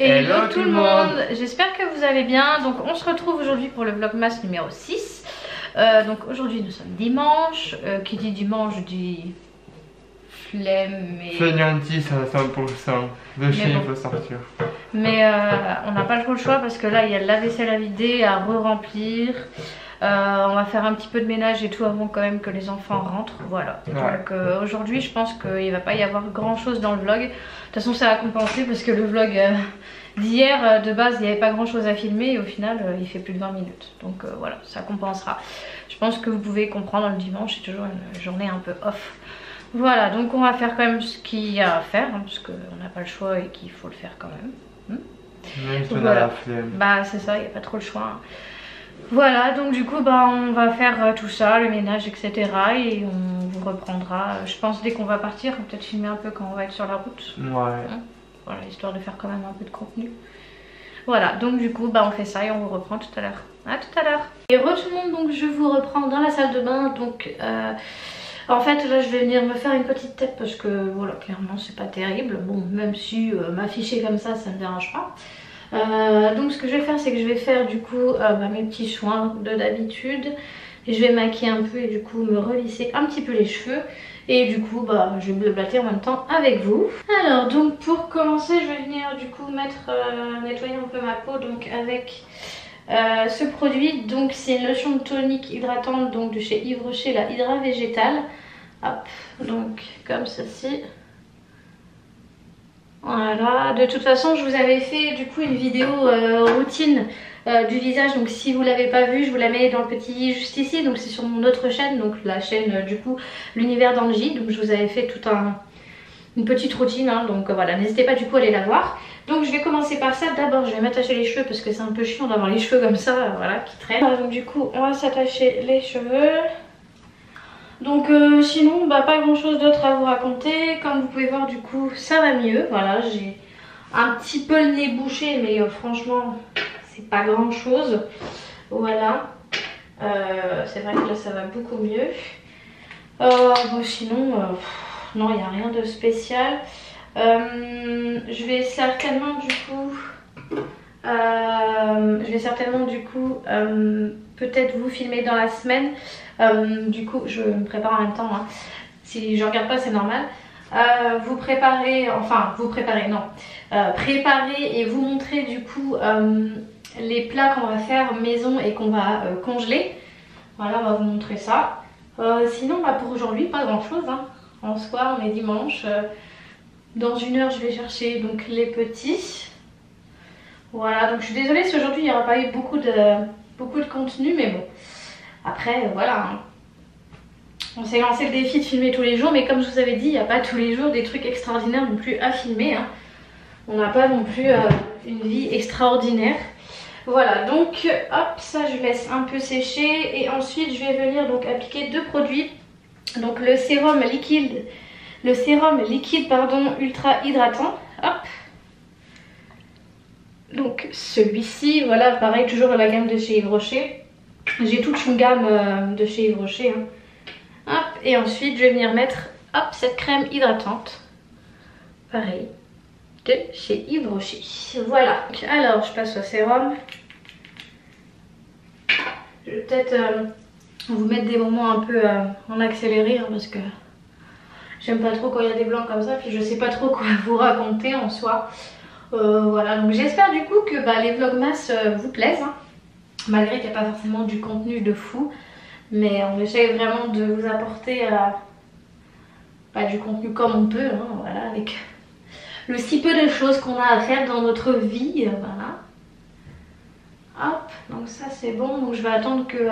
Hello tout le monde, j'espère que vous allez bien. Donc on se retrouve aujourd'hui pour le vlogmas numéro 6. Donc aujourd'hui nous sommes dimanche. Qui dit dimanche dit flemme et... Fainéantise à 100%. De chez il faut sortir. Mais on n'a pas trop le choix parce que là il y a de la vaisselle à vider, à re-remplir. On va faire un petit peu de ménage et tout avant quand même que les enfants rentrent. Voilà. Ouais. Donc aujourd'hui je pense qu'il va pas y avoir grand chose dans le vlog. De toute façon ça va compenser parce que le vlog d'hier de base il n'y avait pas grand chose à filmer et au final il fait plus de 20 minutes. Donc voilà, ça compensera. Je pense que vous pouvez comprendre, le dimanche c'est toujours une journée un peu off. Voilà, donc on va faire quand même ce qu'il y a à faire hein, parce qu'on n'a pas le choix et qu'il faut le faire quand même. Même si on voilà. a la flemme. Bah c'est ça, il n'y a pas trop le choix. Hein. Voilà, donc du coup bah, on va faire tout ça, le ménage etc. Et on vous reprendra, je pense dès qu'on va partir, on va peut-être filmer un peu quand on va être sur la route. Ouais. Hein, voilà, histoire de faire quand même un peu de contenu. Voilà, donc du coup bah, on fait ça et on vous reprend tout à l'heure. À tout à l'heure. Et re tout le monde, donc je vous reprends dans la salle de bain. Donc en fait là je vais venir me faire une petite tête parce que voilà, clairement c'est pas terrible. Bon, même si m'afficher comme ça me dérange pas. Donc ce que je vais faire c'est que je vais faire du coup mes petits soins de d'habitude et je vais maquiller un peu et du coup me relisser un petit peu les cheveux et du coup bah, je vais blablater en même temps avec vous. Alors donc pour commencer je vais venir du coup nettoyer un peu ma peau donc avec ce produit. Donc c'est une lotion tonique hydratante donc de chez Yves Rocher, la Hydra Végétale. Hop, donc comme ceci. Voilà, de toute façon je vous avais fait du coup une vidéo routine du visage, donc si vous l'avez pas vue je vous la mets dans le petit i juste ici, donc c'est sur mon autre chaîne, donc la chaîne du coup l'univers d'Angie, donc je vous avais fait toute une petite routine hein, donc voilà, n'hésitez pas du coup à aller la voir. Donc je vais commencer par ça, d'abord je vais m'attacher les cheveux parce que c'est un peu chiant d'avoir les cheveux comme ça, voilà, qui traînent. Voilà, donc du coup on va s'attacher les cheveux. Donc sinon bah, pas grand chose d'autre à vous raconter. Comme vous pouvez voir du coup ça va mieux. Voilà, j'ai un petit peu le nez bouché mais franchement c'est pas grand chose. Voilà, c'est vrai que là ça va beaucoup mieux. Bon, sinon non, il n'y a rien de spécial. Je vais certainement du coup peut-être vous filmer dans la semaine. Du coup je me prépare en même temps hein. Si je regarde pas c'est normal. Préparer et vous montrer du coup les plats qu'on va faire maison et qu'on va congeler. Voilà, on va vous montrer ça. Sinon bah, pour aujourd'hui pas grand chose hein. En soi on est dimanche. Dans une heure je vais chercher donc les petits. Voilà, donc je suis désolée si aujourd'hui il n'y aura pas eu beaucoup de contenu, mais bon. Après voilà, hein. On s'est lancé le défi de filmer tous les jours, mais comme je vous avais dit, il n'y a pas tous les jours des trucs extraordinaires non plus à filmer. Hein. On n'a pas non plus une vie extraordinaire. Voilà, donc hop, ça je laisse un peu sécher et ensuite je vais venir donc appliquer deux produits. Donc le sérum liquide pardon, ultra hydratant. Hop. Donc celui-ci, voilà, pareil, toujours dans la gamme de chez Yves Rocher. J'ai toute une gamme de chez Yves Rocher. Hein. Hop, et ensuite je vais venir mettre hop, cette crème hydratante. Pareil, de chez Yves Rocher. Voilà, alors je passe au sérum. Je vais peut-être vous mettre des moments un peu en accéléré hein, parce que j'aime pas trop quand il y a des blancs comme ça, puis je sais pas trop quoi vous raconter en soi. Voilà, donc j'espère du coup que bah, les vlogmas vous plaisent, hein, malgré qu'il n'y a pas forcément du contenu de fou, mais on essaye vraiment de vous apporter du contenu comme on peut, hein, voilà, avec le si peu de choses qu'on a à faire dans notre vie, voilà. Hop, donc ça c'est bon, donc je vais attendre que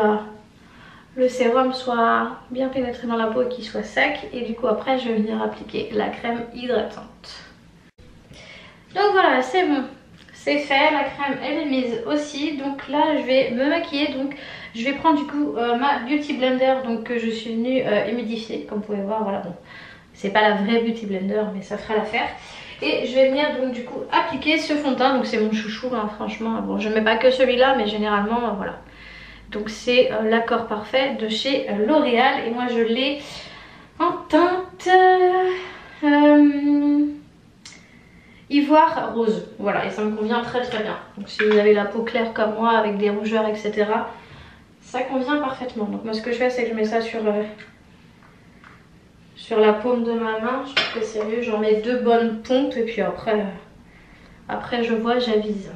le sérum soit bien pénétré dans la peau et qu'il soit sec, et du coup après je vais venir appliquer la crème hydratante. Donc voilà, c'est bon, c'est fait, la crème elle est mise aussi. Donc là je vais me maquiller, donc je vais prendre du coup ma Beauty Blender donc, que je suis venue humidifier. Comme vous pouvez voir, voilà, bon, c'est pas la vraie Beauty Blender mais ça fera l'affaire. Et je vais venir donc du coup appliquer ce fond de teint, donc c'est mon chouchou hein, franchement. Bon, je ne mets pas que celui-là mais généralement voilà. Donc c'est l'accord parfait de chez L'Oréal et moi je l'ai en teinte ivoire rose. Voilà, et ça me convient très très bien. Donc si vous avez la peau claire comme moi avec des rougeurs etc, ça convient parfaitement. Donc moi ce que je fais c'est que je mets ça sur la paume de ma main. Je trouve que c'est mieux, j'en mets 2 bonnes pompes et puis après je vois, j'avise.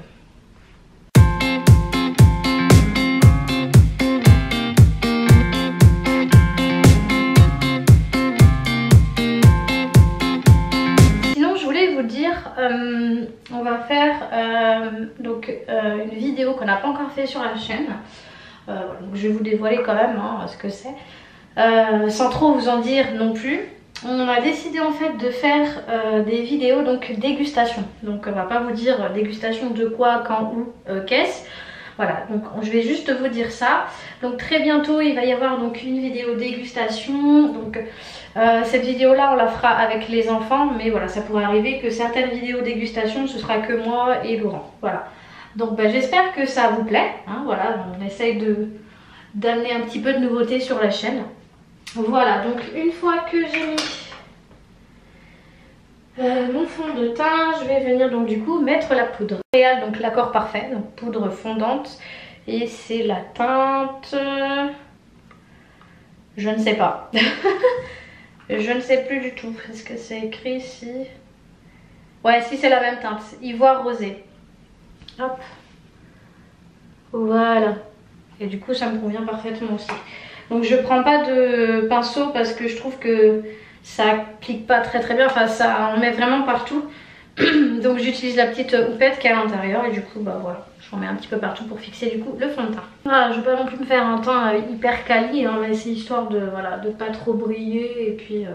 On va faire une vidéo qu'on n'a pas encore fait sur la chaîne. Donc je vais vous dévoiler quand même ce que c'est, sans trop vous en dire non plus. On a décidé en fait de faire des vidéos donc dégustation. Donc on va pas vous dire dégustation de quoi, quand, où, qu'est-ce. Voilà, donc je vais juste vous dire ça. Donc très bientôt il va y avoir donc une vidéo dégustation. Donc cette vidéo là on la fera avec les enfants, mais voilà, ça pourrait arriver que certaines vidéos dégustation ce sera que moi et Laurent. Voilà, donc j'espère que ça vous plaît, hein, voilà, on essaye d'amener un petit peu de nouveauté sur la chaîne. Voilà, donc une fois que j'ai mis mon fond de teint, je vais venir donc du coup mettre la poudre L'Oréal, donc l'accord parfait, donc poudre fondante, et c'est la teinte, je ne sais pas. Je ne sais plus du tout, est-ce que c'est écrit ici? Ouais, si, c'est la même teinte, ivoire rosé. Hop, voilà, et du coup ça me convient parfaitement aussi. Donc je prends pas de pinceau parce que je trouve que ça applique pas très bien, enfin ça en met vraiment partout. Donc j'utilise la petite houppette qui est à l'intérieur et du coup voilà, j'en mets un petit peu partout pour fixer du coup le fond de teint. Voilà, je vais pas non plus me faire un teint hyper quali, hein, mais c'est histoire de voilà, de pas trop briller et puis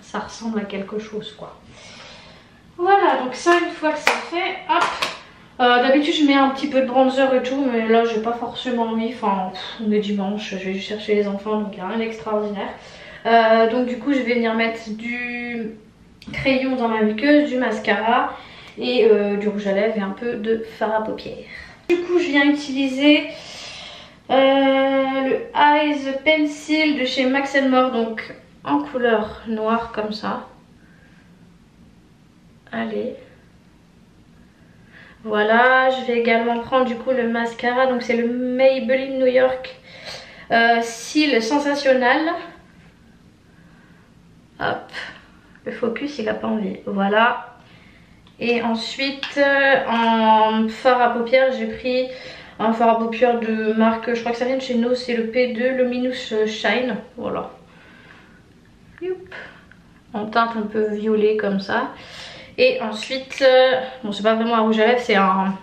ça ressemble à quelque chose quoi. Voilà, donc ça une fois que c'est fait, hop. D'habitude je mets un petit peu de bronzer et tout, mais là j'ai pas forcément mis, enfin on est dimanche, je vais juste chercher les enfants donc il n'y a rien d'extraordinaire. Donc du coup je vais venir mettre du crayon dans ma muqueuse, du mascara et du rouge à lèvres et un peu de fard à paupières. Du coup je viens utiliser le Eyes Pencil de chez Max & More, donc en couleur noire comme ça. Allez. Voilà, je vais également prendre du coup le mascara, donc c'est le Maybelline New York Cils Sensationnel. Hop, le focus il a pas envie, voilà. Et ensuite en fard à paupières, j'ai pris un fard à paupières de marque, je crois que ça vient de chez nous, c'est le P2 Luminous Shine, voilà. Youp. En teinte un peu violet comme ça. Et ensuite, bon c'est pas vraiment un rouge à lèvres, c'est un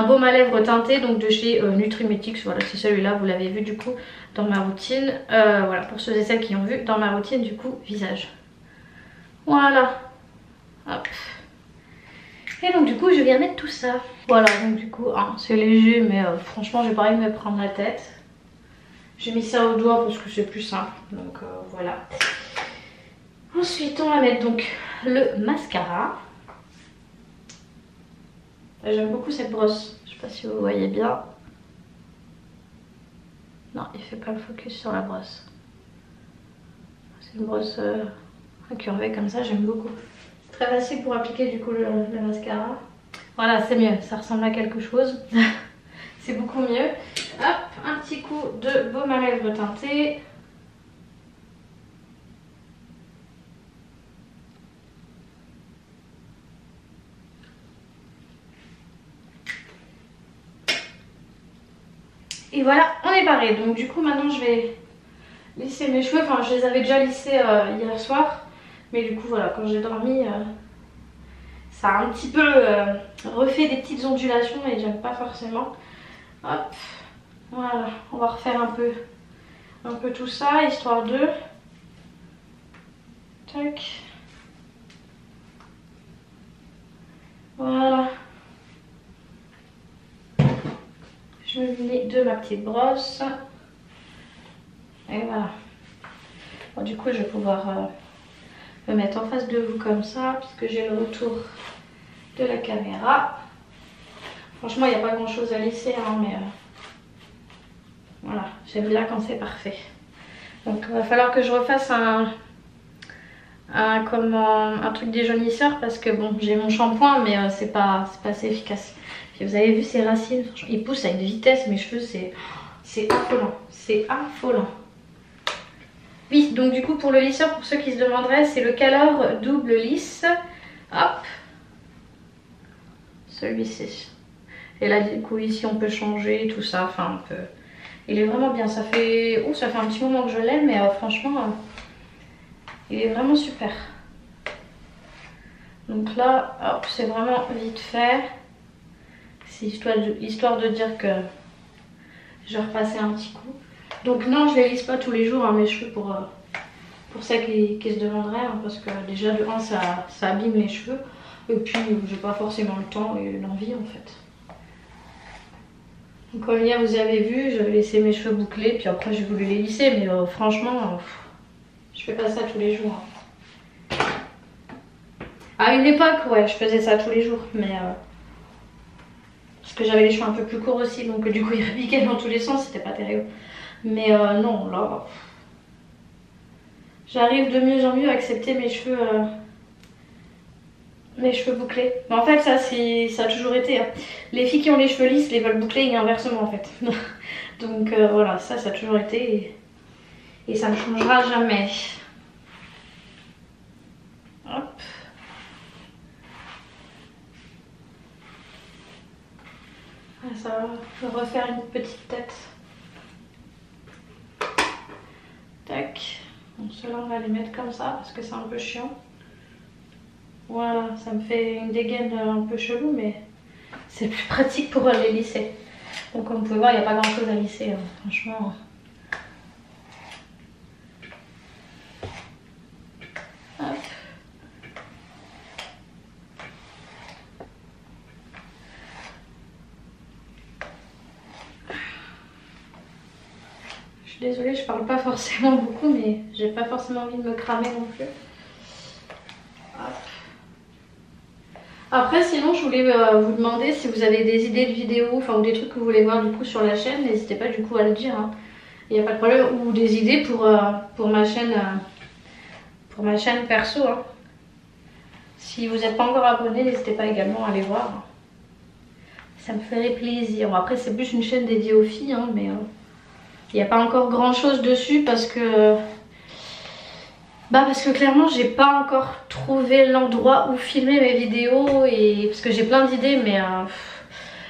baume à lèvres teinté donc de chez Nutrimetics. Voilà, c'est celui-là, vous l'avez vu du coup dans ma routine. Voilà, pour ceux et celles qui ont vu dans ma routine du coup visage. Voilà. Hop. Et donc du coup je viens mettre tout ça. Voilà, donc du coup hein, c'est léger mais franchement j'ai pas envie de me prendre la tête. J'ai mis ça au doigt parce que c'est plus simple. Donc voilà. Ensuite on va mettre donc le mascara. J'aime beaucoup cette brosse, je sais pas si vous voyez bien. Non, il fait pas le focus sur la brosse. C'est une brosse incurvée comme ça, j'aime beaucoup. Très facile pour appliquer du coup le mascara. Voilà, c'est mieux, ça ressemble à quelque chose. C'est beaucoup mieux. Hop, un petit coup de baume à lèvres teinté. Et voilà, on est paré. Donc du coup maintenant je vais lisser mes cheveux. Enfin je les avais déjà lissés hier soir. Mais du coup voilà, quand j'ai dormi, ça a un petit peu refait des petites ondulations et j'aime pas forcément. Hop, voilà, on va refaire un peu tout ça, histoire de... Tac. Voilà. Je me munis de ma petite brosse. Et voilà. Bon, du coup, je vais pouvoir me mettre en face de vous comme ça, puisque j'ai le retour de la caméra. Franchement, il n'y a pas grand chose à lisser, hein, mais voilà, j'aime bien quand c'est parfait. Donc, il va falloir que je refasse un un truc déjaunisseur parce que bon, j'ai mon shampoing mais c'est pas assez efficace. Puis vous avez vu ces racines, ils poussent à une vitesse, mes cheveux c'est affolant, c'est affolant. Oui, donc du coup pour le lisseur, pour ceux qui se demanderaient, c'est le Calor double lisse. Hop, celui-ci. Et là du coup ici on peut changer tout ça, enfin on peut... Il est vraiment bien, ça fait un petit moment que je l'aime mais franchement il est vraiment super. Donc là, hop, c'est vraiment vite fait. C'est histoire de dire que je vais repasser un petit coup. Donc non, je les lisse pas tous les jours hein, mes cheveux pour ça qui se demanderaient hein, parce que déjà de 1 ça abîme les cheveux et puis j'ai pas forcément le temps et l'envie en fait. Donc comme hier vous avez vu, j'avais laissé mes cheveux bouclés puis après j'ai voulu les lisser mais franchement je fais pas ça tous les jours. Hein. À une époque ouais je faisais ça tous les jours mais parce que j'avais les cheveux un peu plus courts aussi donc du coup ils repiquaient dans tous les sens, c'était pas terrible. Mais non là j'arrive de mieux en mieux à accepter mes cheveux bouclés. Mais en fait ça a toujours été. Hein. Les filles qui ont les cheveux lisses les veulent boucler et inversement en fait. Donc voilà, ça a toujours été et ça ne changera jamais. Hop. Ah, ça va refaire une petite tête. Tac. Bon, ceux-là on va les mettre comme ça parce que c'est un peu chiant. Voilà, ça me fait une dégaine un peu chelou mais c'est plus pratique pour les lisser. Donc comme vous pouvez voir, il n'y a pas grand chose à lisser, hein. Franchement. Hop. Je suis désolée, je parle pas forcément beaucoup mais j'ai pas forcément envie de me cramer non plus. Hop. Après sinon je voulais vous demander si vous avez des idées de vidéos enfin, ou des trucs que vous voulez voir du coup sur la chaîne, n'hésitez pas du coup à le dire, hein. Il n'y a pas de problème, ou des idées pour ma chaîne perso. Hein. Si vous n'êtes pas encore abonné, n'hésitez pas également à aller voir. Ça me ferait plaisir. Bon, après c'est plus une chaîne dédiée aux filles hein, mais il n'y a pas encore grand chose dessus parce que clairement j'ai pas encore trouvé l'endroit où filmer mes vidéos et parce que j'ai plein d'idées mais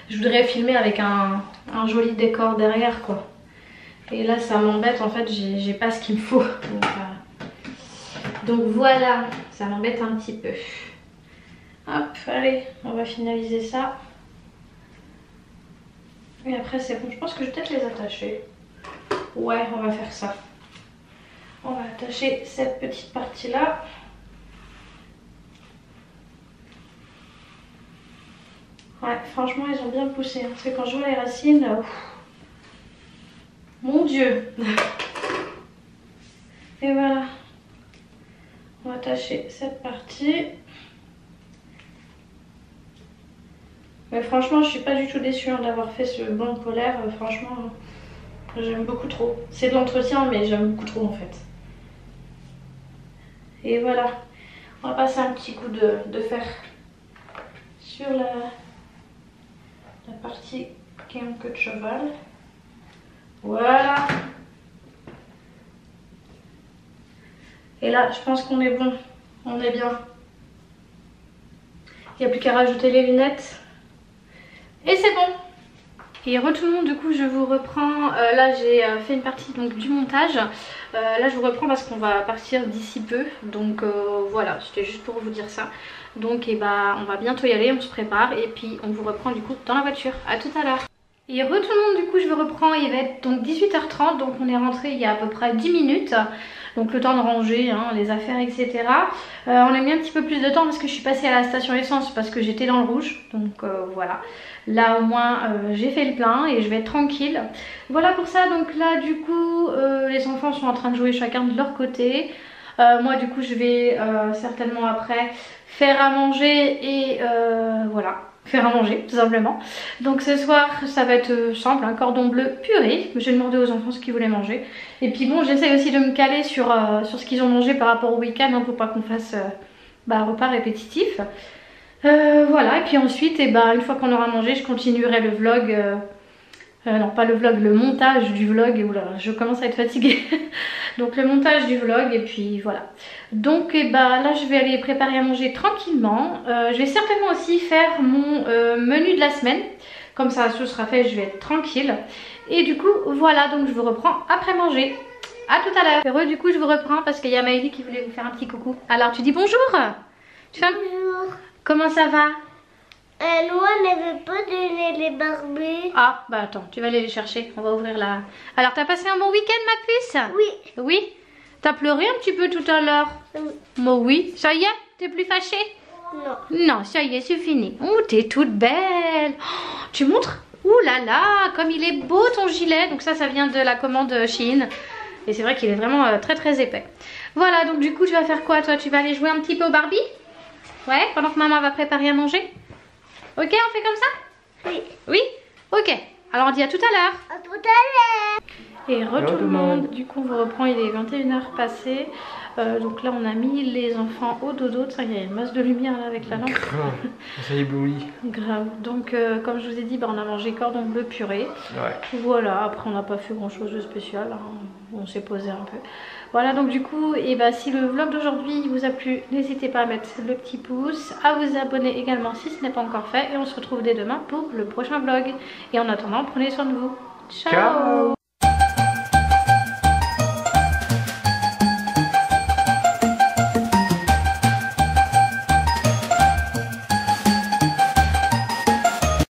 je voudrais filmer avec un joli décor derrière quoi. Et là ça m'embête en fait, j'ai pas ce qu'il me faut. Donc voilà, ça m'embête un petit peu. Hop, allez, on va finaliser ça. Et après c'est bon, je pense que je vais peut-être les attacher. Ouais, on va faire ça. On va attacher cette petite partie là. Ouais, franchement ils ont bien poussé. Hein, parce que quand je vois les racines, mon Dieu. Et voilà. On va attacher cette partie. Mais franchement je suis pas du tout déçue hein, d'avoir fait ce blond polaire. Franchement j'aime beaucoup trop. C'est de l'entretien mais j'aime beaucoup trop en fait. Et voilà, on va passer un petit coup de fer sur la partie qui est en queue de cheval. Voilà. Et là, je pense qu'on est bon, on est bien. Il n'y a plus qu'à rajouter les lunettes. Et c'est bon. Et re tout le monde, du coup je vous reprends, là j'ai fait une partie donc, du montage, là je vous reprends parce qu'on va partir d'ici peu, donc voilà, c'était juste pour vous dire ça. Donc et on va bientôt y aller, on se prépare et puis on vous reprend du coup dans la voiture, à tout à l'heure. Et re tout le monde, du coup je vous reprends, il va être donc 18h30, donc on est rentré il y a à peu près 10 minutes. Donc le temps de ranger hein, les affaires etc. On a mis un petit peu plus de temps parce que je suis passée à la station essence parce que j'étais dans le rouge. Donc voilà. Là au moins j'ai fait le plein et je vais être tranquille. Voilà pour ça. Donc là du coup les enfants sont en train de jouer chacun de leur côté. Moi du coup je vais certainement après faire à manger et voilà. faire à manger tout simplement. Donc ce soir ça va être simple, un cordon bleu purée. J'ai demandé aux enfants ce qu'ils voulaient manger. Et puis bon, j'essaie aussi de me caler sur ce qu'ils ont mangé par rapport au week-end, hein, pour pas qu'on fasse un repas répétitif. Voilà, et puis ensuite, une fois qu'on aura mangé, je continuerai le vlog. Non, pas le vlog, le montage du vlog. Oula, je commence à être fatiguée. Donc le montage du vlog, et puis voilà. Donc là, je vais aller préparer à manger tranquillement. Je vais certainement aussi faire mon menu de la semaine. Comme ça, ce sera fait, je vais être tranquille. Et du coup, voilà, donc je vous reprends après manger. À tout à l'heure. Heureux, du coup, je vous reprends parce qu'il y a Maëlie qui voulait vous faire un petit coucou. Alors, tu dis bonjour. Bonjour. Comment ça va? Nous, on n'avait pas donné les Barbies. Ah, bah attends, tu vas aller les chercher. On va ouvrir la... Alors, t'as passé un bon week-end, ma puce? Oui. Oui? T'as pleuré un petit peu tout à l'heure? Oui. Moi, oui. Ça y est? T'es plus fâchée? Non. Non, ça y est, c'est fini. Oh, t'es toute belle. Oh, tu montres? Ouh là là, comme il est beau ton gilet. Donc ça vient de la commande Shein. Et c'est vrai qu'il est vraiment très très épais. Voilà, donc du coup, tu vas faire quoi, toi? Tu vas aller jouer un petit peu au Barbie? Ouais, pendant que maman va préparer à manger? Ok, on fait comme ça? Oui. Oui? Ok. Alors on dit à tout à l'heure. À tout à l'heure. Et re tout le monde. Du coup, on vous reprend, il est 21h passé. Donc là, on a mis les enfants au dodo. Ça, il y a une masse de lumière là avec la lampe. Grave, ça éblouit. Grave. Donc, comme je vous ai dit, on a mangé cordon bleu purée. Ouais. Voilà, après, on n'a pas fait grand chose de spécial, hein. On s'est posé un peu. Voilà, donc du coup, si le vlog d'aujourd'hui vous a plu, n'hésitez pas à mettre le petit pouce, à vous abonner également si ce n'est pas encore fait. Et on se retrouve dès demain pour le prochain vlog. Et en attendant, prenez soin de vous. Ciao.